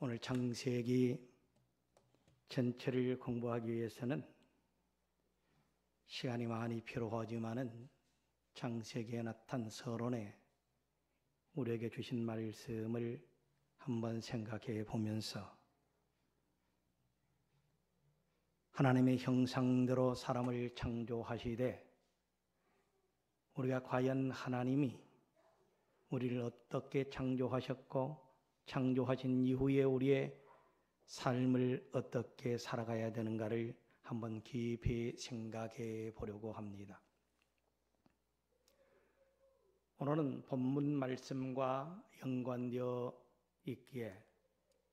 오늘 창세기 전체를 공부하기 위해서는 시간이 많이 필요하지만은 창세기에 나타난 서론에 우리에게 주신 말씀을 한번 생각해 보면서 하나님의 형상대로 사람을 창조하시되 우리가 과연 하나님이 우리를 어떻게 창조하셨고 창조하신 이후에 우리의 삶을 어떻게 살아가야 되는가를 한번 깊이 생각해 보려고 합니다. 오늘은 본문 말씀과 연관되어 있기에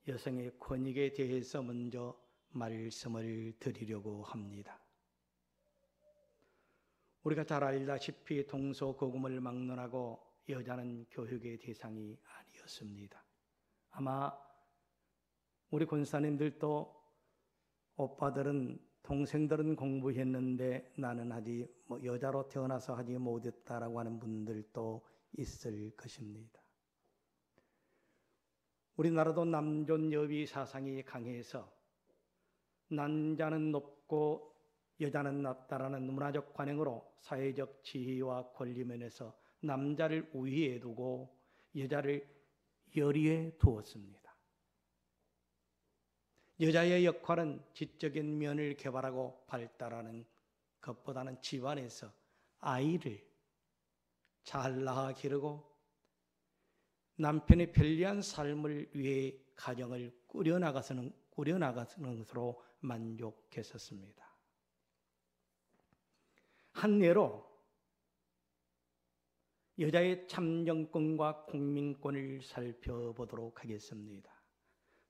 여성의 권익에 대해서 먼저 말씀을 드리려고 합니다. 우리가 잘 알다시피 동서고금을 막론하고 여자는 교육의 대상이 아니었습니다. 아마 우리 권사님들도 오빠들은 동생들은 공부했는데 나는 아직 여자로 태어나서 하지 못했다라고 하는 분들도 있을 것입니다. 우리나라도 남존여비 사상이 강해서 남자는 높고 여자는 낮다라는 문화적 관행으로 사회적 지위와 권리 면에서 남자를 우위에 두고 여자를 열의에 두었습니다. 여자의 역할은 지적인 면을 개발하고 발달하는 것보다는 집안에서 아이를 잘 낳아 기르고 남편의 편리한 삶을 위해 가정을 꾸려나가는 것으로 만족했었습니다. 한 예로 여자의 참정권과 공민권을 살펴보도록 하겠습니다.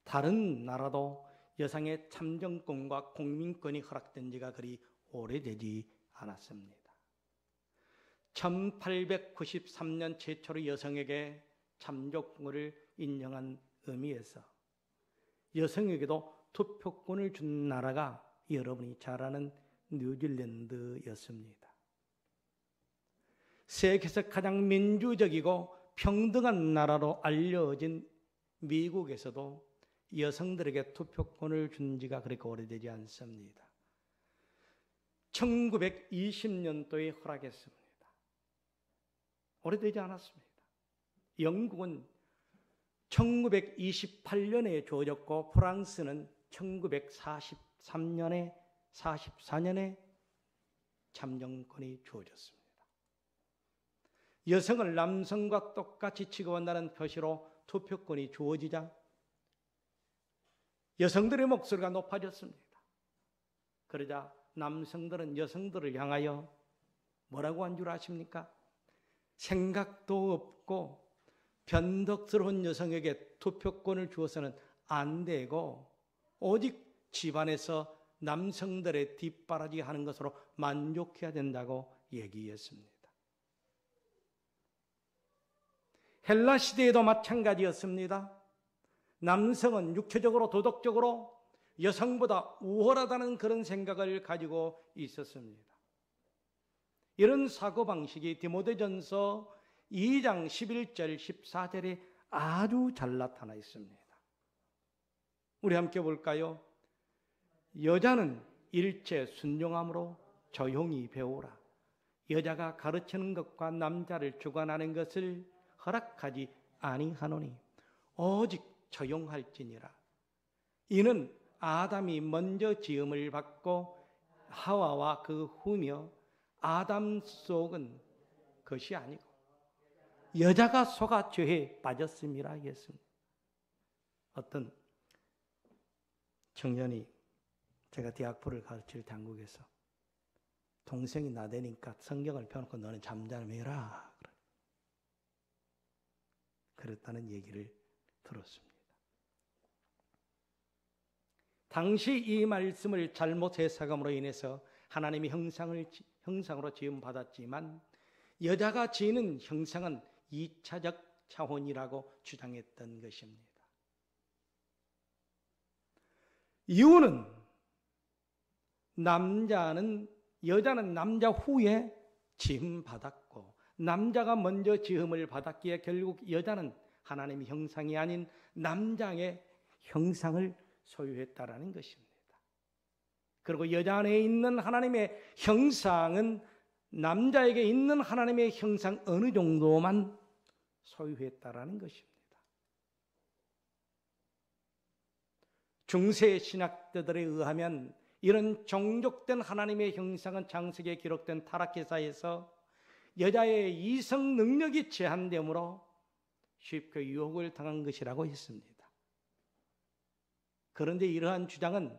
다른 나라도 여성의 참정권과 공민권이 허락된 지가 그리 오래되지 않았습니다. 1893년 최초로 여성에게 참정권을 인정한 의미에서 여성에게도 투표권을 준 나라가 여러분이 잘 아는 뉴질랜드였습니다. 세계에서 가장 민주적이고 평등한 나라로 알려진 미국에서도 여성들에게 투표권을 준 지가 그렇게 오래되지 않습니다. 1920년도에 허락했습니다. 오래되지 않았습니다. 영국은 1928년에 주어졌고 프랑스는 1944년에 참정권이 주어졌습니다. 여성을 남성과 똑같이 취급한다는 표시로 투표권이 주어지자 여성들의 목소리가 높아졌습니다. 그러자 남성들은 여성들을 향하여 뭐라고 한 줄 아십니까? 생각도 없고 변덕스러운 여성에게 투표권을 주어서는 안 되고 오직 집안에서 남성들의 뒷바라지 하는 것으로 만족해야 된다고 얘기했습니다. 헬라 시대에도 마찬가지였습니다. 남성은 육체적으로 도덕적으로 여성보다 우월하다는 그런 생각을 가지고 있었습니다. 이런 사고방식이 디모데전서 2장 11절 14절에 아주 잘 나타나 있습니다. 우리 함께 볼까요? 여자는 일체 순종함으로 조용히 배우라. 여자가 가르치는 것과 남자를 주관하는 것을 허락하지 아니하노니 오직 조용할지니라. 이는 아담이 먼저 지음을 받고 하와와 그 후며 아담 속은 것이 아니고 여자가 속아 죄에 빠졌음이라 하겠습니다. 어떤 청년이 제가 대학부를 가르칠 당국에서 동생이 나대니까 성경을 펴놓고 너는 잠잠해라 그랬다는 얘기를 들었습니다. 당시 이 말씀을 잘못 해석함으로 인해서 하나님의 형상으로 지음받았지만 여자가 지는 형상은 2차적 차원이라고 주장했던 것입니다. 이유는 여자는 남자 후에 지음받았고 남자가 먼저 지음을 받았기에 결국 여자는 하나님의 형상이 아닌 남자의 형상을 소유했다라는 것입니다. 그리고 여자 안에 있는 하나님의 형상은 남자에게 있는 하나님의 형상 어느 정도만 소유했다라는 것입니다. 중세 신학자들에 의하면 이런 종족된 하나님의 형상은 창세기에 기록된 타락기사에서 여자의 이성 능력이 제한되므로 쉽게 유혹을 당한 것이라고 했습니다. 그런데 이러한 주장은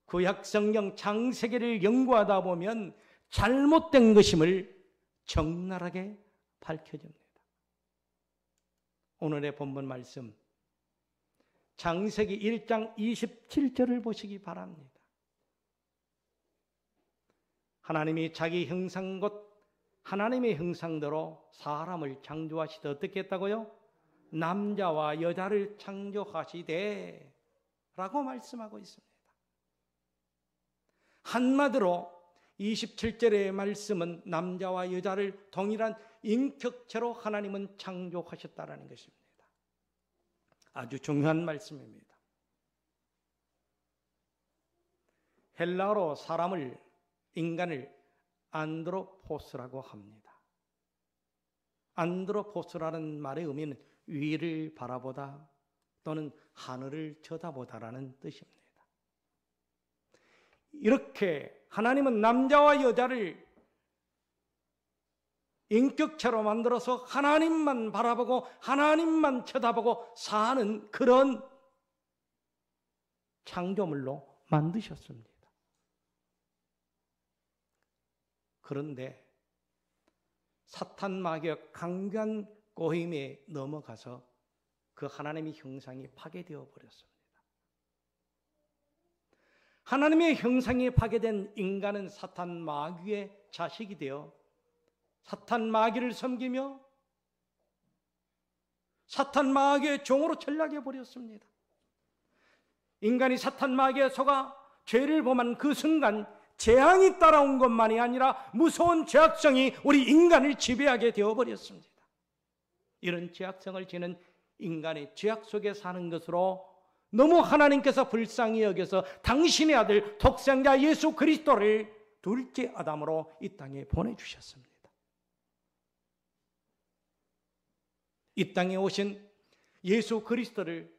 구약 성경 창세기를 연구하다 보면 잘못된 것임을 적나라하게 밝혀줍니다. 오늘의 본문 말씀 창세기 1장 27절을 보시기 바랍니다. 하나님이 자기 형상 곧 하나님의 형상대로 사람을 창조하시되 어떻게 했다고요? 남자와 여자를 창조하시되 라고 말씀하고 있습니다. 한마디로 27절의 말씀은 남자와 여자를 동일한 인격체로 하나님은 창조하셨다는 것입니다. 아주 중요한 말씀입니다. 헬라어로 사람을, 인간을 안드로포스라고 합니다. 안드로포스라는 말의 의미는 위를 바라보다 또는 하늘을 쳐다보다라는 뜻입니다. 이렇게 하나님은 남자와 여자를 인격체로 만들어서 하나님만 바라보고 하나님만 쳐다보고 사는 그런 창조물로 만드셨습니다. 그런데 사탄 마귀의 강간 꼬임에 넘어가서 그 하나님의 형상이 파괴되어 버렸습니다. 하나님의 형상이 파괴된 인간은 사탄 마귀의 자식이 되어 사탄 마귀를 섬기며 사탄 마귀의 종으로 전락해 버렸습니다. 인간이 사탄 마귀에 속아 죄를 범한 그 순간 재앙이 따라온 것만이 아니라 무서운 죄악성이 우리 인간을 지배하게 되어버렸습니다. 이런 죄악성을 지닌 인간의 죄악 속에 사는 것으로 너무 하나님께서 불쌍히 여겨서 당신의 아들 독생자 예수 그리스도를 둘째 아담으로 이 땅에 보내주셨습니다. 이 땅에 오신 예수 그리스도를,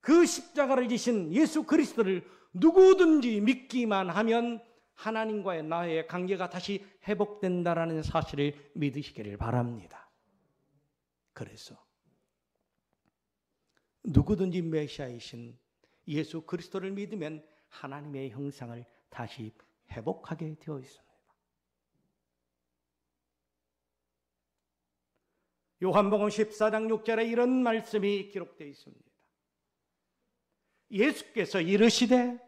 그 십자가를 지신 예수 그리스도를 누구든지 믿기만 하면 하나님과의 나의 관계가 다시 회복된다라는 사실을 믿으시기를 바랍니다. 그래서 누구든지 메시아이신 예수 그리스도를 믿으면 하나님의 형상을 다시 회복하게 되어 있습니다. 요한복음 14장 6절에 이런 말씀이 기록되어 있습니다. 예수께서 이르시되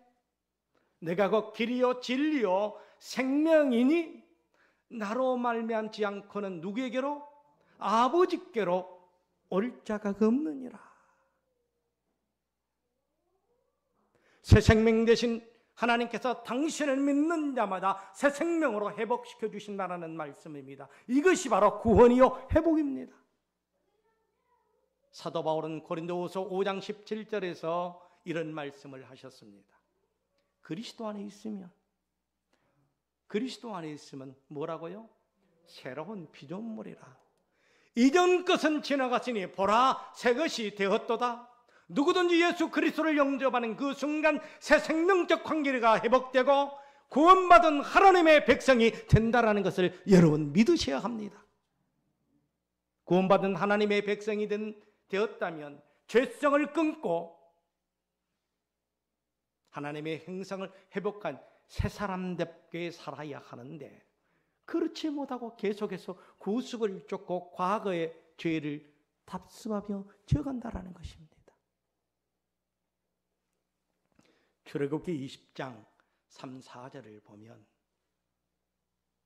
내가 곧 길이요 진리요 생명이니 나로 말미암지 않고는 누구에게로? 아버지께로 올 자가 없느니라. 새 생명 되신 하나님께서 당신을 믿는 자마다 새 생명으로 회복시켜 주신다는 말씀입니다. 이것이 바로 구원이요 회복입니다. 사도 바울은 고린도후서 5장 17절에서 이런 말씀을 하셨습니다. 그리스도 안에 있으면 뭐라고요? 새로운 피조물이라. 이전 것은 지나갔으니 보라 새 것이 되었도다. 누구든지 예수 그리스도를 영접하는 그 순간 새 생명적 관계가 회복되고 구원받은 하나님의 백성이 된다라는 것을 여러분 믿으셔야 합니다. 구원받은 하나님의 백성이 되었다면 죄성을 끊고 하나님의 형상을 회복한 새 사람답게 살아야 하는데 그렇지 못하고 계속해서 구속을 쫓고 과거의 죄를 답습하며 지어간다라는 것입니다. 출애굽기 20장 3, 4절을 보면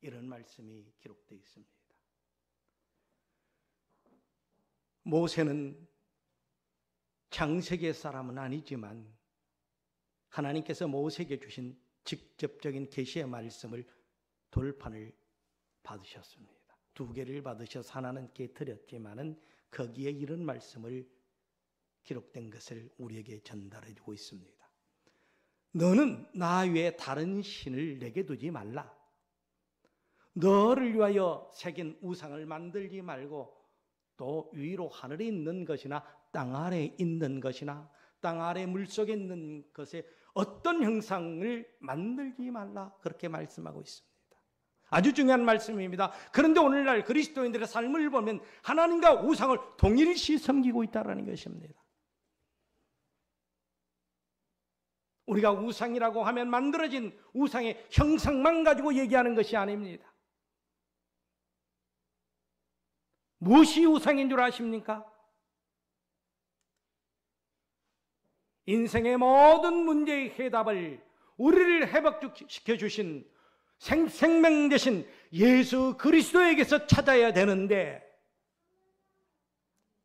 이런 말씀이 기록되어 있습니다. 모세는 창세기의 사람은 아니지만 하나님께서 모세에게 주신 직접적인 계시의 말씀을 돌판을 받으셨습니다. 2개를 받으셔서 하나는 깨뜨렸지만은 거기에 이런 말씀을 기록된 것을 우리에게 전달해 주고 있습니다. 너는 나 외에 다른 신을 내게 두지 말라. 너를 위하여 새긴 우상을 만들지 말고 또 위로 하늘에 있는 것이나 땅 아래에 있는 것이나 땅 아래 물속에 있는 것에 어떤 형상을 만들지 말라. 그렇게 말씀하고 있습니다. 아주 중요한 말씀입니다. 그런데 오늘날 그리스도인들의 삶을 보면 하나님과 우상을 동일시 섬기고 있다는 것입니다. 우리가 우상이라고 하면 만들어진 우상의 형상만 가지고 얘기하는 것이 아닙니다. 무엇이 우상인 줄 아십니까? 인생의 모든 문제의 해답을 우리를 회복시켜 주신 생명 되신 예수 그리스도에게서 찾아야 되는데,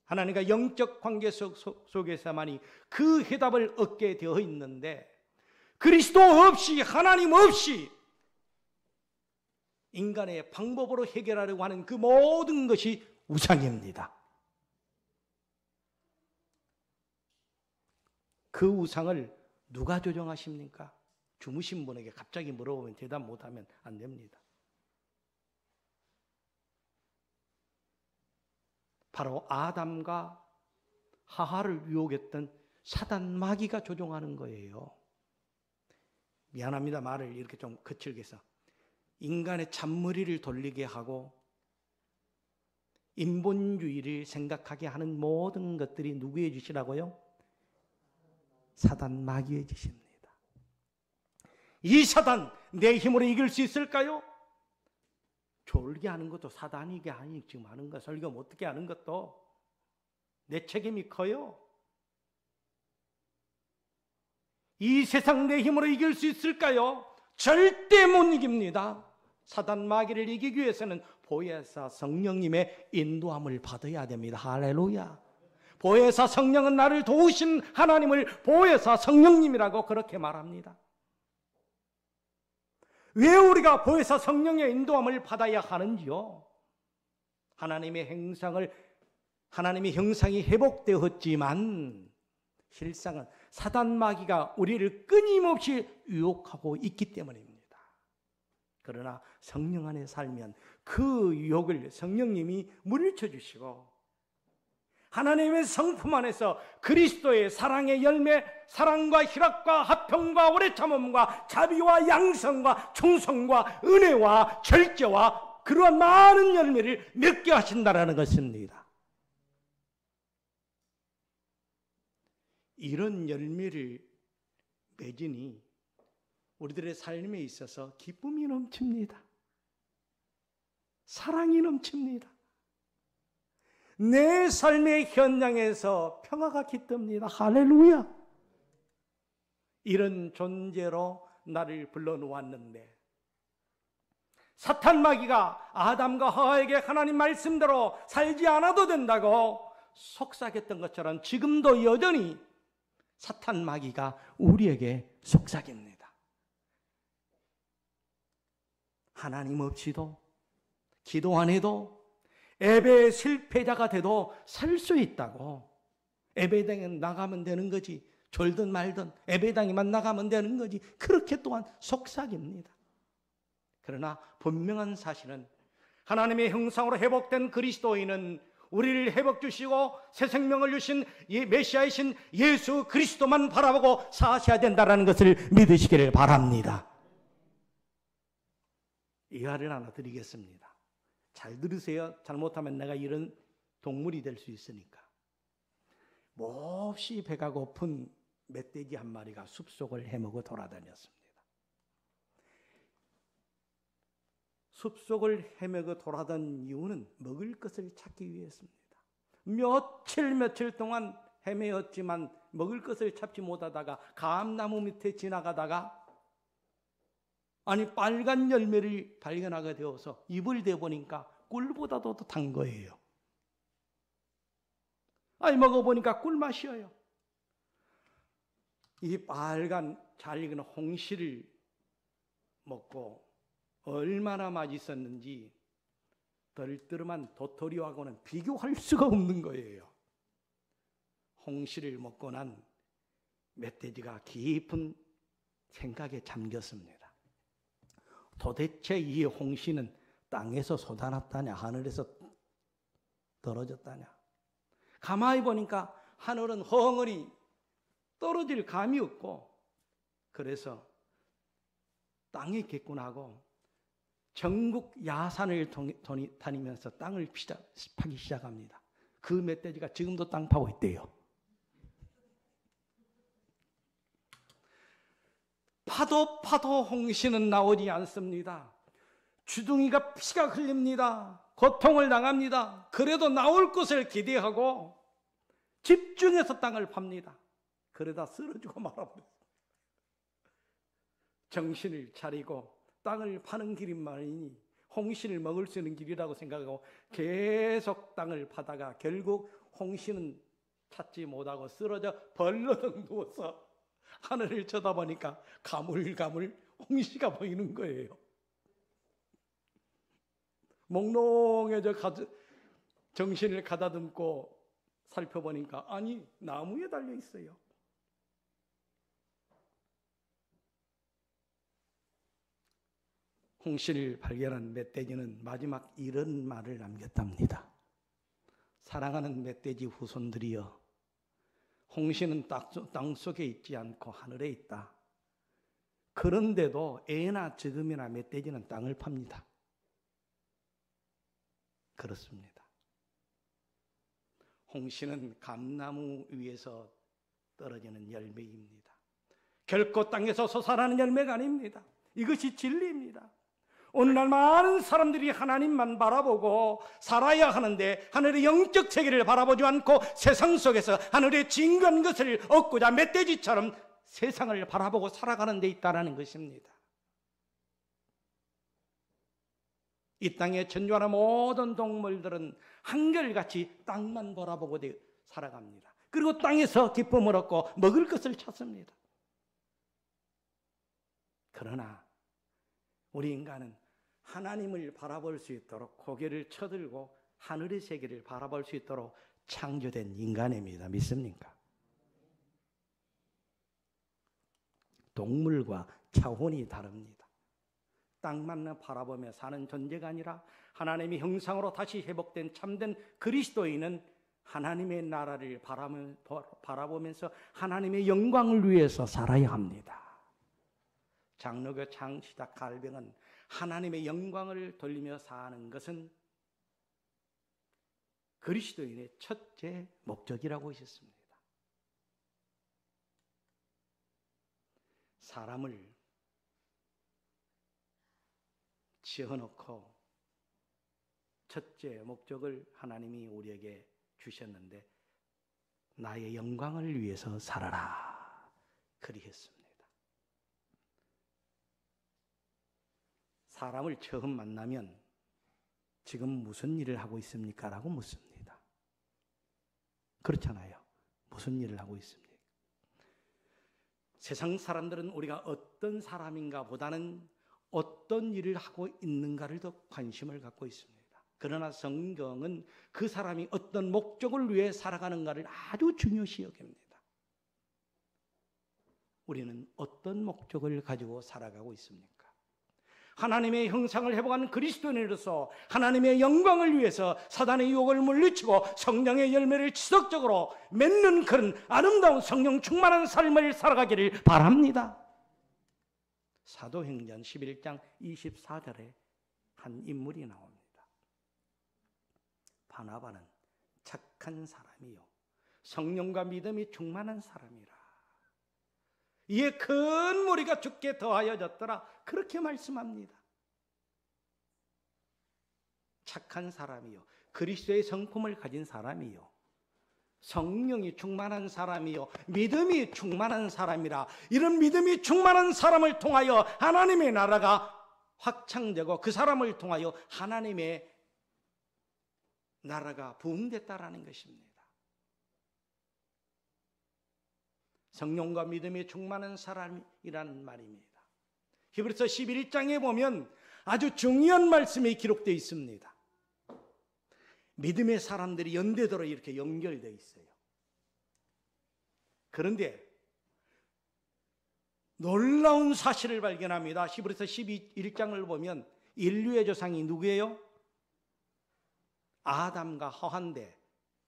하나님과 영적 관계 속에서만이 그 해답을 얻게 되어 있는데, 그리스도 없이, 하나님 없이 인간의 방법으로 해결하려고 하는 그 모든 것이 우상입니다. 그 우상을 누가 조정하십니까? 주무신 분에게 갑자기 물어보면 대답 못하면 안 됩니다. 바로 아담과 하하를 유혹했던 사단 마귀가 조종하는 거예요. 미안합니다. 말을 이렇게 좀 거칠게 해서. 인간의 잔머리를 돌리게 하고 인본주의를 생각하게 하는 모든 것들이 누구의 짓이라고요? 사단 마귀의 짓입니다. 이 사단 내 힘으로 이길 수 있을까요? 졸게 하는 것도 사단이 이게 아니, 지금 하는 거 설교 어떻게 하는 것도 내 책임이 커요. 이 세상 내 힘으로 이길 수 있을까요? 절대 못 이깁니다. 사단 마귀를 이기기 위해서는 보혜사 성령님의 인도함을 받아야 됩니다. 할렐루야. 보혜사 성령은 나를 도우신 하나님을 보혜사 성령님이라고 그렇게 말합니다. 왜 우리가 보혜사 성령의 인도함을 받아야 하는지요? 하나님의 형상이 회복되었지만 실상은 사단 마귀가 우리를 끊임없이 유혹하고 있기 때문입니다. 그러나 성령 안에 살면 그 유혹을 성령님이 물리쳐 주시고 하나님의 성품 안에서 그리스도의 사랑의 열매, 사랑과 희락과 화평과 오래 참음과 자비와 양성과 충성과 은혜와 절제와 그러한 많은 열매를 맺게 하신다라는 것입니다. 이런 열매를 맺으니 우리들의 삶에 있어서 기쁨이 넘칩니다. 사랑이 넘칩니다. 내 삶의 현장에서 평화가 깃듭니다. 할렐루야. 이런 존재로 나를 불러놓았는데 사탄 마귀가 아담과 하와에게 하나님 말씀대로 살지 않아도 된다고 속삭였던 것처럼 지금도 여전히 사탄 마귀가 우리에게 속삭입니다. 하나님 없이도 기도 안 해도 예배의 실패자가 돼도 살 수 있다고. 예배당에 나가면 되는 거지. 졸든 말든 예배당에만 나가면 되는 거지. 그렇게 또한 속삭입니다. 그러나 분명한 사실은 하나님의 형상으로 회복된 그리스도인은 우리를 회복 주시고 새 생명을 주신 메시아이신 예수 그리스도만 바라보고 사셔야 된다는 것을 믿으시기를 바랍니다. 이해를 하나 드리겠습니다. 잘 들으세요. 잘못하면 내가 이런 동물이 될 수 있으니까. 몹시 배가 고픈 멧돼지 한 마리가 숲속을 헤매고 돌아다녔습니다. 숲속을 헤매고 돌아다닌 이유는 먹을 것을 찾기 위해서입니다. 며칠 동안 헤매었지만 먹을 것을 찾지 못하다가 감나무 밑에 지나가다가 빨간 열매를 발견하게 되어서 입을 대보니까 꿀보다도 더 단 거예요. 먹어보니까 꿀맛이에요. 이 빨간 잘 익은 홍시를 먹고 얼마나 맛있었는지 덜뜨름한 도토리하고는 비교할 수가 없는 거예요. 홍시를 먹고 난 멧돼지가 깊은 생각에 잠겼습니다. 도대체 이 홍시는 땅에서 솟아났다냐, 하늘에서 떨어졌다냐. 가만히 보니까 하늘은 헝얼이 떨어질 감이 없고, 그래서 땅에 겠구나고 전국 야산을 다니면서 땅을 파기 시작합니다. 그 멧돼지가 지금도 땅 파고 있대요. 파도 홍시는 나오지 않습니다. 주둥이가 피가 흘립니다. 고통을 당합니다. 그래도 나올 것을 기대하고 집중해서 땅을 팝니다. 그러다 쓰러지고 말아버렸습니다. 정신을 차리고 땅을 파는 길이만이니 홍시를 먹을 수 있는 길이라고 생각하고 계속 땅을 파다가 결국 홍시는 찾지 못하고 쓰러져 벌러덩 누워서 하늘을 쳐다보니까 가물가물 홍시가 보이는 거예요. 몽롱해져 정신을 가다듬고 살펴보니까 아니, 나무에 달려 있어요. 홍시를 발견한 멧돼지는 마지막 이런 말을 남겼답니다. 사랑하는 멧돼지 후손들이여, 홍시는 땅속에 있지 않고 하늘에 있다. 그런데도 애나 지금이나 멧돼지는 땅을 팝니다. 그렇습니다. 홍시는 감나무 위에서 떨어지는 열매입니다. 결코 땅에서 솟아나는 열매가 아닙니다. 이것이 진리입니다. 오늘날 많은 사람들이 하나님만 바라보고 살아야 하는데 하늘의 영적 세계를 바라보지 않고 세상 속에서 하늘의 진귀한 것을 얻고자 멧돼지처럼 세상을 바라보고 살아가는 데 있다는 것입니다. 이 땅에 존재하는 모든 동물들은 한결같이 땅만 바라보고 살아갑니다. 그리고 땅에서 기쁨을 얻고 먹을 것을 찾습니다. 그러나 우리 인간은 하나님을 바라볼 수 있도록 고개를 쳐들고 하늘의 세계를 바라볼 수 있도록 창조된 인간입니다. 믿습니까? 동물과 차원이 다릅니다. 땅만 바라보며 사는 존재가 아니라 하나님의 형상으로 다시 회복된 참된 그리스도인은 하나님의 나라를 바라보면서 하나님의 영광을 위해서 살아야 합니다. 장로교 창시자 갈병은 하나님의 영광을 돌리며 사는 것은 그리스도인의 첫째 목적이라고 하셨습니다. 사람을 지어놓고 첫째 목적을 하나님이 우리에게 주셨는데 나의 영광을 위해서 살아라 그리했습니다. 사람을 처음 만나면 지금 무슨 일을 하고 있습니까? 라고 묻습니다. 그렇잖아요. 무슨 일을 하고 있습니까? 세상 사람들은 우리가 어떤 사람인가 보다는 어떤 일을 하고 있는가를 더 관심을 갖고 있습니다. 그러나 성경은 그 사람이 어떤 목적을 위해 살아가는가를 아주 중요시 여깁니다. 우리는 어떤 목적을 가지고 살아가고 있습니까? 하나님의 형상을 회복한 그리스도인으로서 하나님의 영광을 위해서 사단의 유혹을 물리치고 성령의 열매를 지속적으로 맺는 그런 아름다운 성령 충만한 삶을 살아가기를 바랍니다. 사도행전 11장 24절에 한 인물이 나옵니다. 바나바는 착한 사람이요 성령과 믿음이 충만한 사람이라. 이에 큰 무리가 죽게 더하여졌더라. 그렇게 말씀합니다. 착한 사람이요 그리스도의 성품을 가진 사람이요 성령이 충만한 사람이요 믿음이 충만한 사람이라. 이런 믿음이 충만한 사람을 통하여 하나님의 나라가 확창되고 그 사람을 통하여 하나님의 나라가 부흥됐다라는 것입니다. 성령과 믿음이 충만한 사람이라는 말입니다. 히브리서 11장에 보면 아주 중요한 말씀이 기록되어 있습니다. 믿음의 사람들이 연대도로 이렇게 연결되어 있어요. 그런데 놀라운 사실을 발견합니다. 히브리서 11장을 보면 인류의 조상이 누구예요? 아담과 하와인데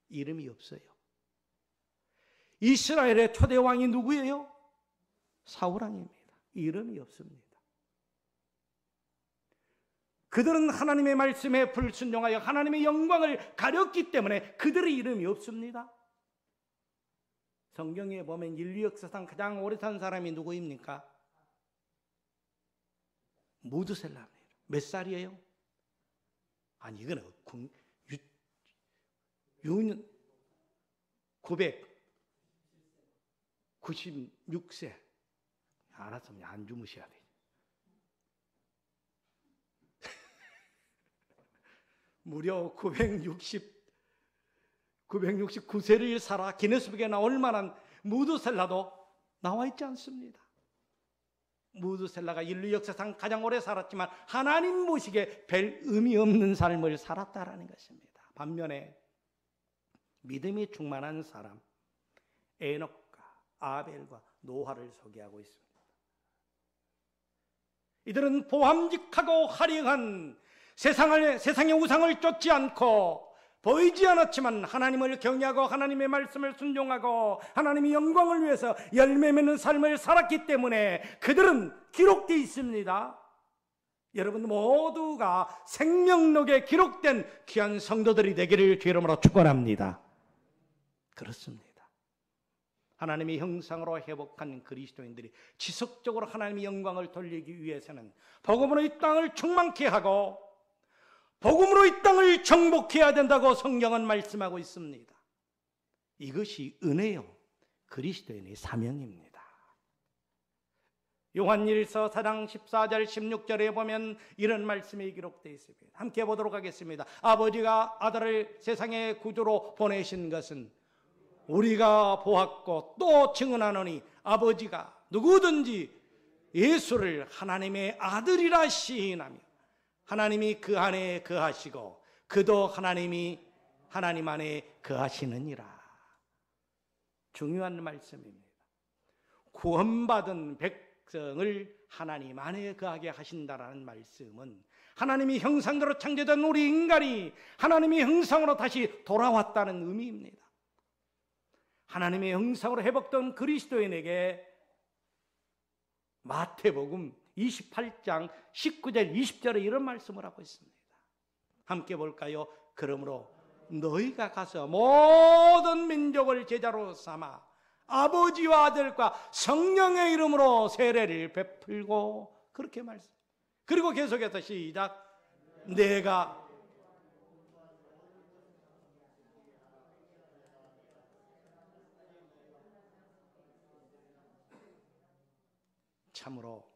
이름이 없어요. 이스라엘의 초대 왕이 누구예요? 사울왕입니다. 이름이 없습니다. 그들은 하나님의 말씀에 불순종하여 하나님의 영광을 가렸기 때문에 그들의 이름이 없습니다. 성경에 보면 인류 역사상 가장 오래 산 사람이 누구입니까? 무드셀라입니다. 몇 살이에요? 아니 이거는 996세. 알았으면 안 주무셔야 돼. 무려 969세를 살아 기네스북에 나올 만한 무드셀라도 나와 있지 않습니다. 무드셀라가 인류 역사상 가장 오래 살았지만 하나님 모시기에 별 의미 없는 삶을 살았다라는 것입니다. 반면에 믿음이 충만한 사람 에녹과 아벨과 노아를 소개하고 있습니다. 이들은 보암직하고 화려한 세상의 우상을 쫓지 않고 보이지 않았지만 하나님을 경외하고 하나님의 말씀을 순종하고 하나님의 영광을 위해서 열매 맺는 삶을 살았기 때문에 그들은 기록되어 있습니다. 여러분 모두가 생명록에 기록된 귀한 성도들이 되기를 주 이름으로 축원합니다. 그렇습니다. 하나님의 형상으로 회복한 그리스도인들이 지속적으로 하나님의 영광을 돌리기 위해서는 복음으로 이 땅을 충만케 하고 복음으로 이 땅을 정복해야 된다고 성경은 말씀하고 있습니다. 이것이 은혜요 그리스도인의 사명입니다. 요한일서 4장 14절 16절에 보면 이런 말씀이 기록되어 있습니다. 함께 보도록 하겠습니다. 아버지가 아들을 세상의 구주로 보내신 것은 우리가 보았고 또 증언하노니 아버지가 누구든지 예수를 하나님의 아들이라 시인하며 하나님이 그 안에 거하시고 그도 하나님이 하나님 안에 거하시느니라. 중요한 말씀입니다. 구원받은 백성을 하나님 안에 거하게 하신다라는 말씀은 하나님이 형상대로 창조된 우리 인간이 하나님의 형상으로 다시 돌아왔다는 의미입니다. 하나님의 형상으로 회복된 그리스도인에게 마태복음 28장 19절 20절에 이런 말씀을 하고 있습니다. 함께 볼까요? 그러므로 너희가 가서 모든 민족을 제자로 삼아 아버지와 아들과 성령의 이름으로 세례를 베풀고 그렇게 말씀. 그리고 계속해서 시작. 내가 참으로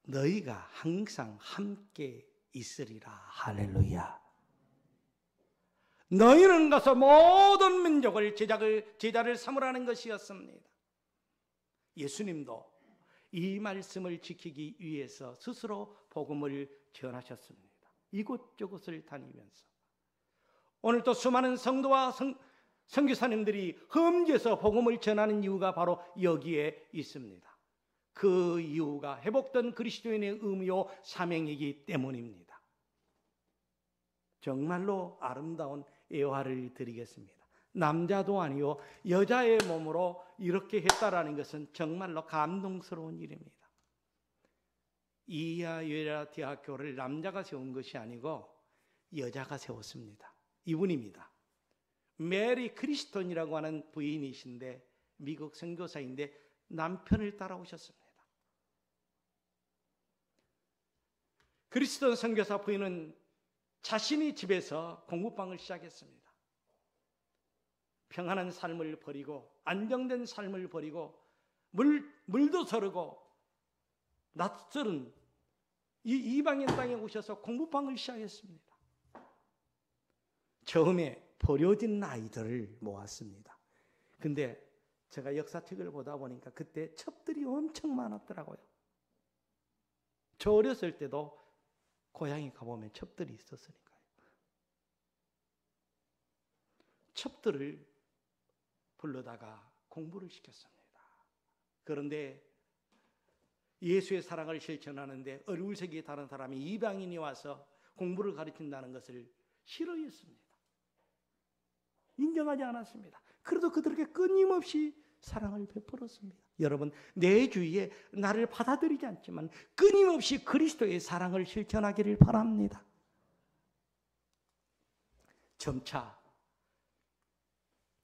너희가 항상 함께 있으리라. 할렐루야. 너희는 가서 모든 민족을 제자를 삼으라는 것이었습니다. 예수님도 이 말씀을 지키기 위해서 스스로 복음을 전하셨습니다. 이곳저곳을 다니면서 오늘도 수많은 성도와 선교사님들이 험지에서 복음을 전하는 이유가 바로 여기에 있습니다. 그 이유가 회복된 그리스도인의 의무요 사명이기 때문입니다. 정말로 아름다운 예화를 드리겠습니다. 남자도 아니요 여자의 몸으로 이렇게 했다라는 것은 정말로 감동스러운 일입니다. 이하예라 대학교를 남자가 세운 것이 아니고 여자가 세웠습니다. 이분입니다. 메리 크리스톤이라고 하는 부인이신데 미국 선교사인데 남편을 따라오셨습니다. 크리스톤 선교사 부인은 자신이 집에서 공부방을 시작했습니다. 평안한 삶을 버리고 안정된 삶을 버리고 물도 서르고 낯설은 이 이방인 땅에 오셔서 공부방을 시작했습니다. 처음에 버려진 아이들을 모았습니다. 근데 제가 역사책을 보다 보니까 그때 첩들이 엄청 많았더라고요. 저 어렸을 때도 고향에 가보면 첩들이 있었으니까요. 첩들을 불러다가 공부를 시켰습니다. 그런데 예수의 사랑을 실천하는데 어리울색이 다른 사람이 이방인이 와서 공부를 가르친다는 것을 싫어했습니다. 인정하지 않았습니다. 그래도 그들에게 끊임없이 사랑을 베풀었습니다. 여러분, 내 주위에 나를 받아들이지 않지만 끊임없이 그리스도의 사랑을 실천하기를 바랍니다.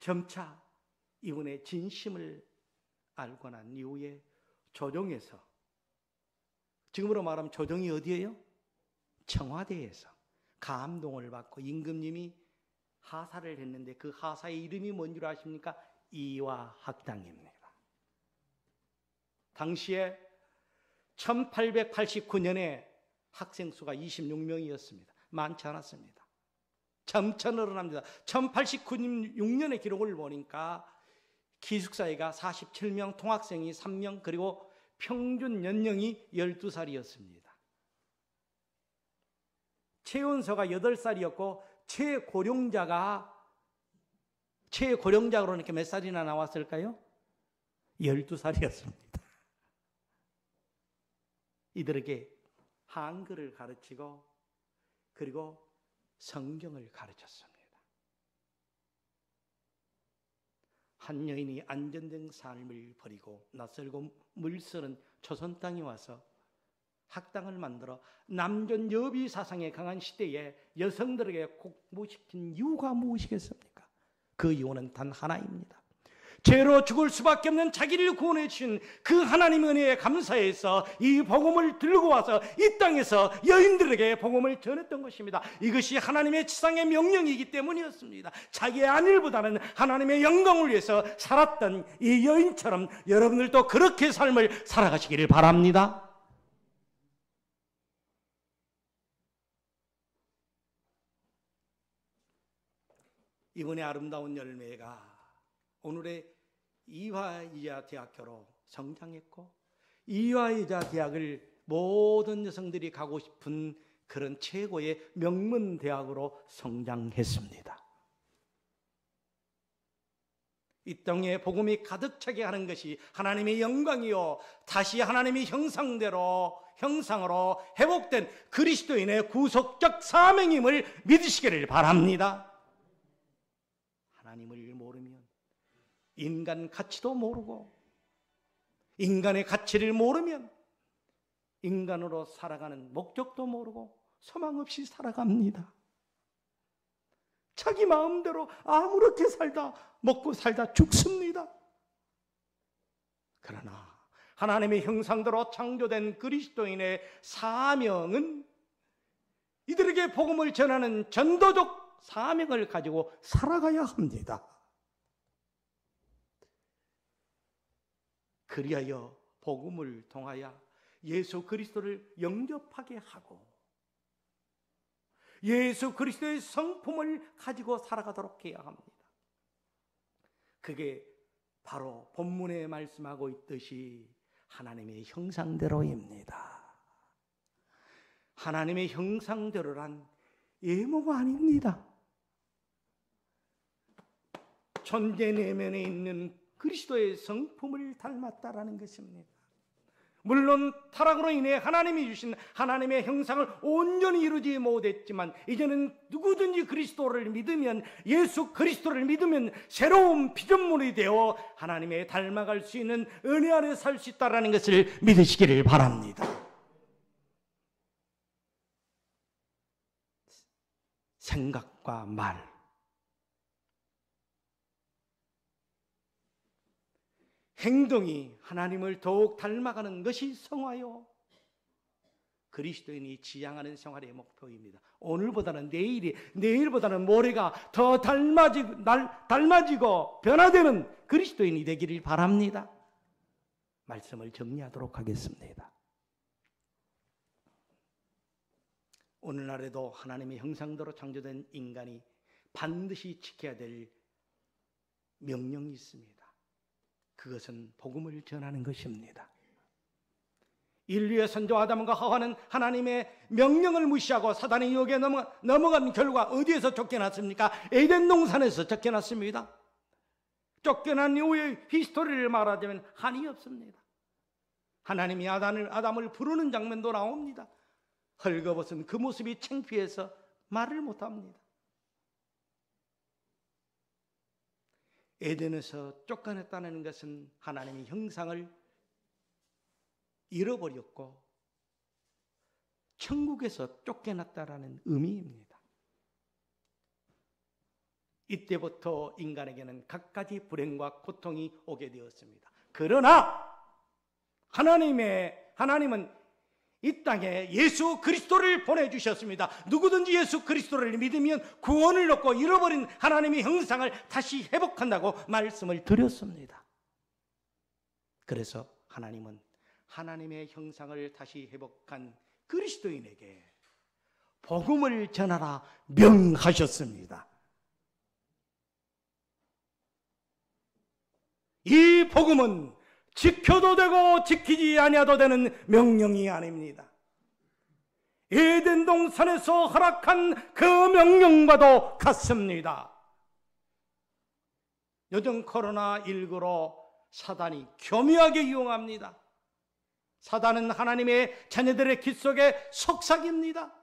점차 이분의 진심을 알고 난 이후에 조정에서, 지금으로 말하면 조정이 어디예요? 청와대에서 감동을 받고 임금님이 하사를 했는데 그 하사의 이름이 뭔 줄 아십니까? 이화학당입니다. 당시에 1889년에 학생 수가 26명이었습니다. 많지 않았습니다. 점차 늘어납니다. 1886년의 기록을 보니까 기숙사회가 47명, 통학생이 3명, 그리고 평균 연령이 12살이었습니다. 최연소가 8살이었고 최고령자가 그러니까 몇 살이나 나왔을까요? 12살이었습니다. 이들에게 한글을 가르치고 그리고 성경을 가르쳤습니다. 한 여인이 안전된 삶을 버리고 낯설고 물서는 조선 땅에 와서 학당을 만들어 남존 여비 사상에 강한 시대에 여성들에게 공부시킨 이유가 무엇이겠습니까? 그 이유는 단 하나입니다. 죄로 죽을 수밖에 없는 자기를 구원해 주신 그 하나님의 은혜에 감사해서 이 복음을 들고 와서 이 땅에서 여인들에게 복음을 전했던 것입니다. 이것이 하나님의 지상의 명령이기 때문이었습니다. 자기의 안일보다는 하나님의 영광을 위해서 살았던 이 여인처럼 여러분들도 그렇게 삶을 살아가시기를 바랍니다. 이번에 아름다운 열매가 오늘의 이화여자 대학교로 성장했고, 이화여자 대학을 모든 여성들이 가고 싶은 그런 최고의 명문 대학으로 성장했습니다. 이 땅에 복음이 가득 차게 하는 것이 하나님의 영광이요, 다시 하나님의 형상으로 회복된 그리스도인의 구속적 사명임을 믿으시기를 바랍니다. 하나님을 모르면 인간 가치도 모르고, 인간의 가치를 모르면 인간으로 살아가는 목적도 모르고 소망 없이 살아갑니다. 자기 마음대로 아무렇게 살다 먹고 살다 죽습니다. 그러나 하나님의 형상대로 창조된 그리스도인의 사명은 이들에게 복음을 전하는 전도적 사명을 가지고 살아가야 합니다. 그리하여 복음을 통하여 예수 그리스도를 영접하게 하고 예수 그리스도의 성품을 가지고 살아가도록 해야 합니다. 그게 바로 본문에 말씀하고 있듯이 하나님의 형상대로입니다. 하나님의 형상대로란 예모가 아닙니다. 존재 내면에 있는 그리스도의 성품을 닮았다라는 것입니다. 물론 타락으로 인해 하나님이 주신 하나님의 형상을 온전히 이루지 못했지만 이제는 누구든지 그리스도를 믿으면, 예수 그리스도를 믿으면 새로운 피조물이 되어 하나님의 닮아갈 수 있는 은혜 안에 살 수 있다는 것을 믿으시기를 바랍니다. 생각과 말, 행동이 하나님을 더욱 닮아가는 것이 성화요, 그리스도인이 지향하는 생활의 목표입니다. 오늘보다는 내일이, 내일보다는 모레가 더 닮아지고 변화되는 그리스도인이 되기를 바랍니다. 말씀을 정리하도록 하겠습니다. 오늘날에도 하나님의 형상대로 창조된 인간이 반드시 지켜야 될 명령이 있습니다. 그것은 복음을 전하는 것입니다. 인류의 선조 아담과 하와는 하나님의 명령을 무시하고 사단의 유혹에 넘어간 결과 어디에서 쫓겨났습니까? 에덴 동산에서 쫓겨났습니다. 쫓겨난 이후의 히스토리를 말하자면 한이 없습니다. 하나님이 아담을 부르는 장면도 나옵니다. 헐거벗은 그 모습이 창피해서 말을 못합니다. 에덴에서 쫓겨났다는 것은 하나님의 형상을 잃어버렸고 천국에서 쫓겨났다라는 의미입니다. 이때부터 인간에게는 갖가지 불행과 고통이 오게 되었습니다. 그러나 하나님은 이 땅에 예수 그리스도를 보내주셨습니다. 누구든지 예수 그리스도를 믿으면 구원을 얻고 잃어버린 하나님의 형상을 다시 회복한다고 말씀을 드렸습니다. 그래서 하나님은 하나님의 형상을 다시 회복한 그리스도인에게 복음을 전하라 명하셨습니다. 이 복음은 지켜도 되고 지키지 아니하도 되는 명령이 아닙니다. 에덴 동산에서 허락한 그 명령과도 같습니다. 요즘 코로나19로 사단이 교묘하게 이용합니다. 사단은 하나님의 자녀들의 깃 속에 속삭입니다.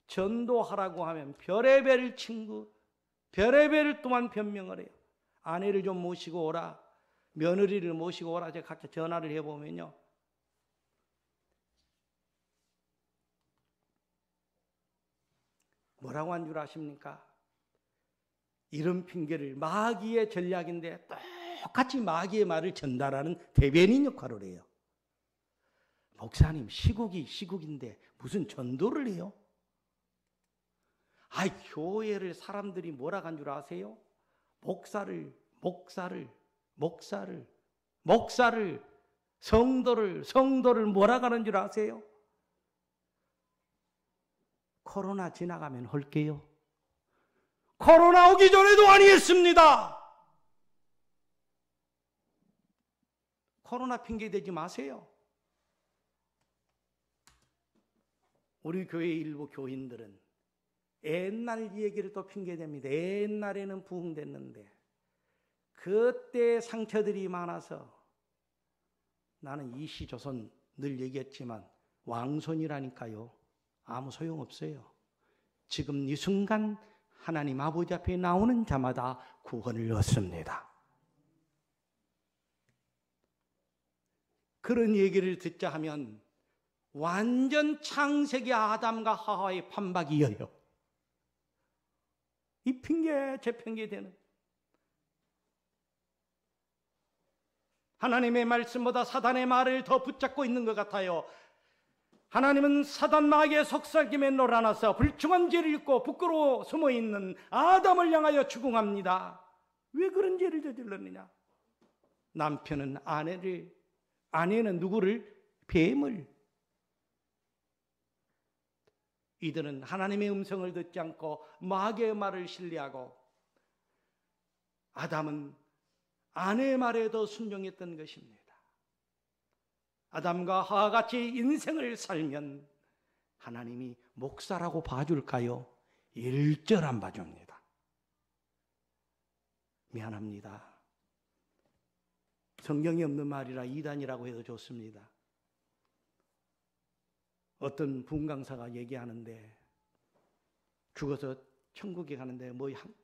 전도하라고 하면 별의별 친구, 별의별 또한 변명을 해요. 아내를 좀 모시고 오라, 며느리를 모시고 오라. 제가 각자 전화를 해보면요, 뭐라고 한 줄 아십니까? 이런 핑계를, 마귀의 전략인데 똑같이 마귀의 말을 전달하는 대변인 역할을 해요. 목사님, 시국인데 무슨 전도를 해요? 교회를 사람들이 뭐라고 한 줄 아세요? 목사를, 성도를 뭐라고 하는 줄 아세요? 코로나 지나가면 할게요. 코로나 오기 전에도 아니었습니다. 코로나 핑계 대지 마세요. 우리 교회 일부 교인들은 옛날 얘기를 또 핑계댑니다. 옛날에는 부흥됐는데 그때 상처들이 많아서, 나는 이시조선 늘 얘기했지만 왕손이라니까요. 아무 소용없어요. 지금 이 순간 하나님 아버지 앞에 나오는 자마다 구원을 얻습니다. 그런 얘기를 듣자 하면 완전 창세기 아담과 하와의 판박이에요. 이 핑계 제 핑계 되는, 하나님의 말씀보다 사단의 말을 더 붙잡고 있는 것 같아요. 하나님은 사단 마귀의 속삭임에 놀아나서 불충한 죄를 짓고 부끄러워 숨어있는 아담을 향하여 추궁합니다. 왜 그런 죄를 저질렀느냐? 남편은 아내는 누구를? 뱀을. 이들은 하나님의 음성을 듣지 않고 마귀의 말을 신뢰하고, 아담은 아내의 말에 더 순종했던 것입니다. 아담과 하와같이 인생을 살면 하나님이 목사라고 봐줄까요? 일절 안 봐줍니다. 미안합니다. 성경이 없는 말이라 이단이라고 해도 좋습니다. 어떤 부흥강사가 얘기하는데, 죽어서 천국에 가는데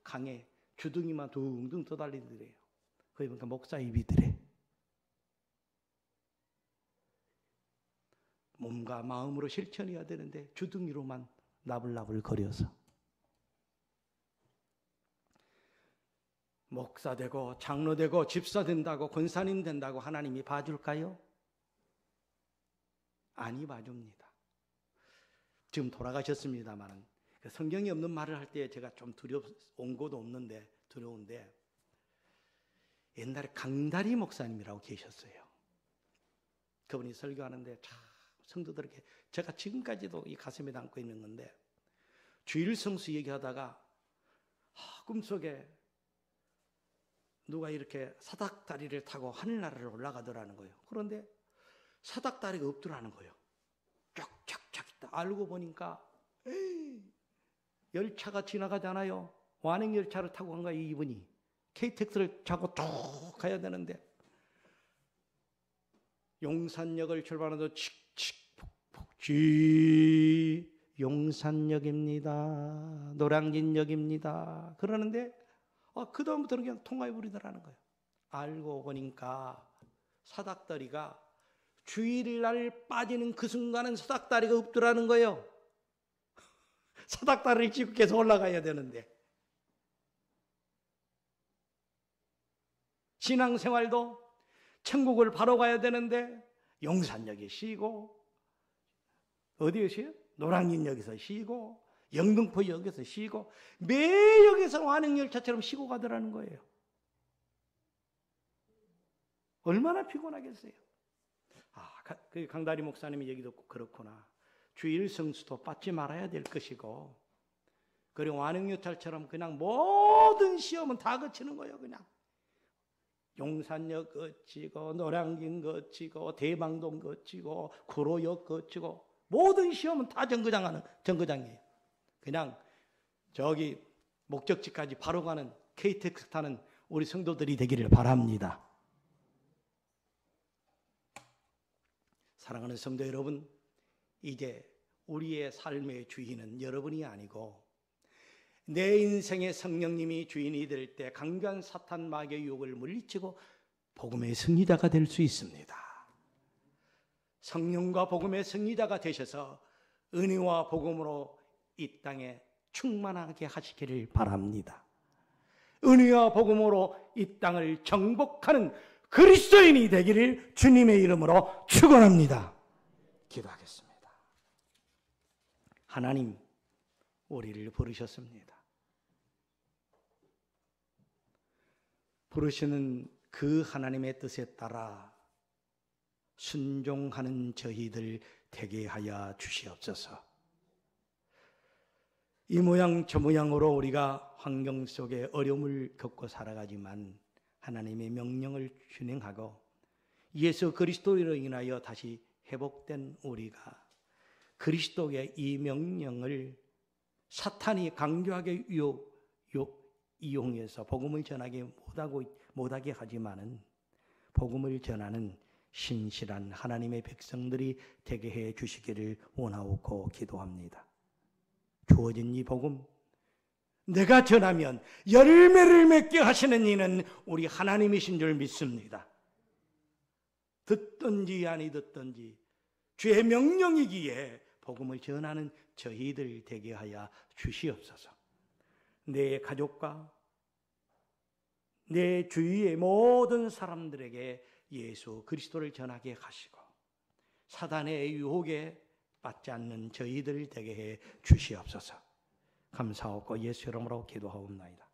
강에 주둥이만 둥둥 떠달리더래요. 거기 보니까 목사 입이더래. 몸과 마음으로 실천해야 되는데 주둥이로만 나불나불 거려서. 목사 되고 장로 되고 집사 된다고 권사님 된다고 하나님이 봐줄까요? 아니, 봐줍니다. 지금 돌아가셨습니다만 성경이 없는 말을 할 때 제가 좀 온 것도 없는데 두려운데, 옛날에 강다리 목사님이라고 계셨어요. 그분이 설교하는데 참 성도들에게, 제가 지금까지도 이 가슴에 담고 있는 건데, 주일 성수 얘기하다가 꿈속에 누가 이렇게 사닥다리를 타고 하늘나라를 올라가더라는 거예요. 그런데 사닥다리가 없더라는 거예요. 쫙쫙쫙 있다. 알고 보니까 열차가 지나가잖아요. 완행열차를 타고 간 거예요. 이분이 KTX를 타고 쭉 가야 되는데 용산역을 출발하면서 칙칙폭폭 용산역입니다. 노량진역입니다. 그러는데 그 다음부터는 그냥 통화해버리더라는 거예요. 알고 보니까 사닥다리가 주일날 빠지는 그 순간은 사닥다리가 없더라는 거예요. 사닥다리를 짚고 계속 올라가야 되는데 신앙생활도 천국을 바로 가야 되는데 용산역에 쉬고 어디에 쉬어요? 노량진역에서 쉬고 영등포역에서 쉬고 매 역에서 완행열차처럼 쉬고 가더라는 거예요. 얼마나 피곤하겠어요. 그 강다리 목사님이 얘기 듣고 그렇구나. 주일 성수도 빠지 말아야 될 것이고 그리고 완행열차처럼 그냥 모든 시험은 다 거치는 거예요. 그냥 용산역 거치고 노량진 거치고 대방동 거치고 구로역 거치고 모든 시험은 다 정거장이에요. 그냥 저기 목적지까지 바로 가는 KTX 타는 우리 성도들이 되기를 바랍니다. 사랑하는 성도 여러분, 이제 우리의 삶의 주인은 여러분이 아니고 내 인생의 성령님이 주인이 될 때 강교한 사탄 마귀의 유혹을 물리치고 복음의 승리자가 될 수 있습니다. 성령과 복음의 승리자가 되셔서 은혜와 복음으로 이 땅에 충만하게 하시기를 바랍니다. 은혜와 복음으로 이 땅을 정복하는 그리스도인이 되기를 주님의 이름으로 축원합니다. 기도하겠습니다. 하나님, 우리를 부르셨습니다. 부르시는 그 하나님의 뜻에 따라 순종하는 저희들 되게 하여 주시옵소서. 이 모양 저 모양으로 우리가 환경 속에 어려움을 겪고 살아가지만 하나님의 명령을 준행하고 예수 그리스도로 인하여 다시 회복된 우리가 그리스도의 이 명령을 사탄이 강조하게 이용해서 복음을 전하게 못하게 하지만은 복음을 전하는 신실한 하나님의 백성들이 되게 해 주시기를 원하옵고 기도합니다. 주어진 이 복음 내가 전하면 열매를 맺게 하시는 이는 우리 하나님이신 줄 믿습니다. 듣든지 아니 듣든지 주의 명령이기에 복음을 전하는 저희들 되게 하여 주시옵소서. 내 가족과 내 주위의 모든 사람들에게 예수 그리스도를 전하게 하시고 사단의 유혹에 받지 않는 저희들 되게 해 주시옵소서. 감사하고 예수 이름으로 기도하옵나이다.